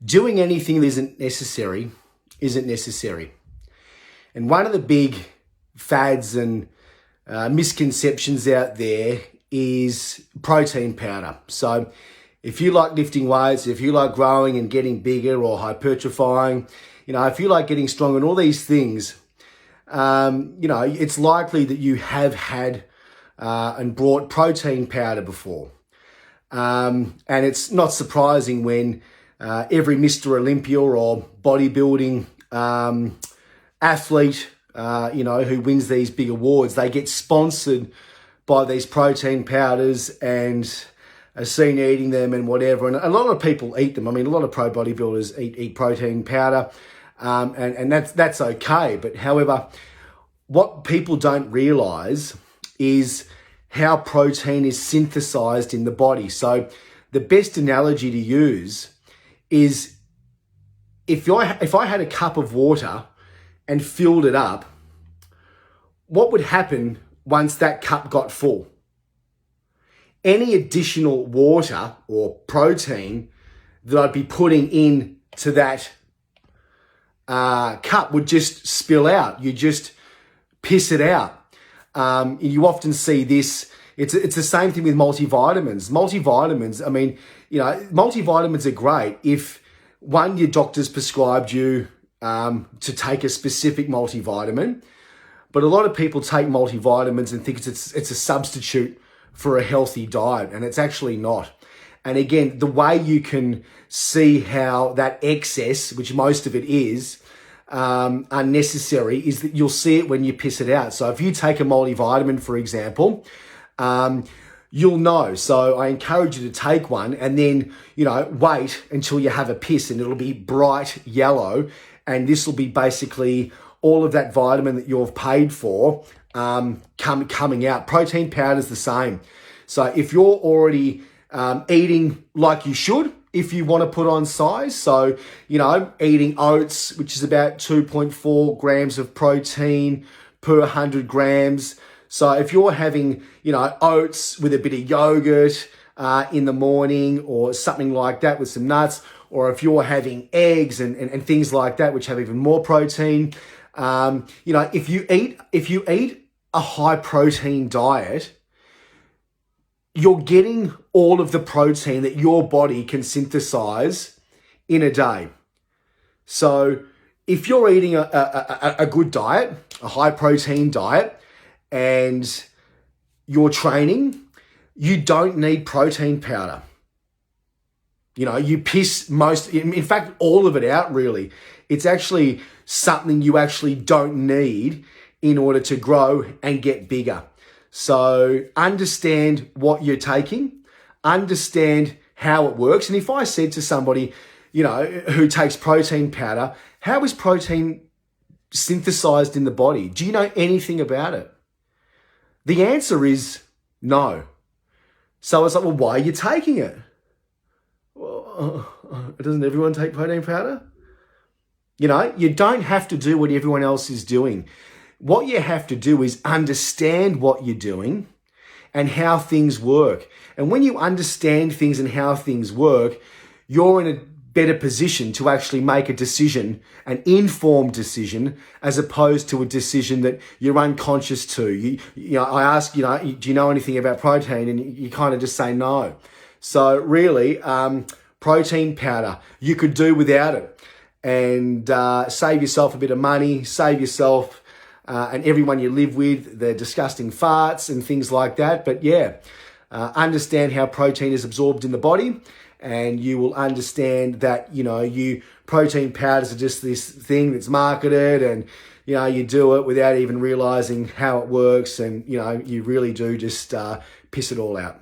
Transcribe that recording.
Doing anything that isn't necessary. And one of the big fads and misconceptions out there is protein powder. So if you like lifting weights, if you like growing and getting bigger or hypertrophying, if you like getting strong and all these things, it's likely that you have had and brought protein powder before. And it's not surprising when every Mr. Olympia or bodybuilding athlete, who wins these big awards, they get sponsored by these protein powders and are seen eating them and whatever. And a lot of people eat them. I mean, a lot of pro bodybuilders eat protein powder, and that's okay. But however, what people don't realize is how protein is synthesized in the body. So the best analogy to use is if I had a cup of water and filled it up, what would happen once that cup got full? Any additional water or protein that I'd be putting into that cup would just spill out. You just piss it out. You often see this. It's the same thing with multivitamins. Multivitamins, I mean, multivitamins are great if, one, your doctor's prescribed you to take a specific multivitamin. But a lot of people take multivitamins and think it's a substitute for a healthy diet, and it's actually not. And again, the way you can see how that excess, which most of it is, unnecessary, is that you'll see it when you piss it out. So if you take a multivitamin, for example, you'll know. So I encourage you to take one and then, wait until you have a piss, and it'll be bright yellow. And this will be basically all of that vitamin that you've paid for coming out. Protein powder is the same. So if you're already eating like you should, if you want to put on size, so, eating oats, which is about 2.4 grams of protein per 100 grams. So if you're having, oats with a bit of yogurt in the morning or something like that with some nuts, or if you're having eggs and things like that, which have even more protein, if you eat a high protein diet, you're getting all of the protein that your body can synthesize in a day. So if you're eating a good diet, a high protein diet, and you're training, you don't need protein powder. You piss in fact, all of it out, really. It's actually something you actually don't need in order to grow and get bigger. So understand what you're taking, understand how it works. And if I said to somebody, who takes protein powder, how is protein synthesized in the body? Do you know anything about it? The answer is no. So I was like, well, why are you taking it? Well, doesn't everyone take protein powder? You don't have to do what everyone else is doing. What you have to do is understand what you're doing and how things work. And when you understand things and how things work, you're in a better position to actually make a decision, an informed decision, as opposed to a decision that you're unconscious to. I ask, do you know anything about protein? And you kind of just say no. So really, protein powder, you could do without it and save yourself a bit of money, save yourself and everyone you live with the disgusting farts and things like that. But yeah, understand how protein is absorbed in the body, and you will understand that, protein powders are just this thing that's marketed, and, you do it without even realizing how it works, and, you really do just piss it all out.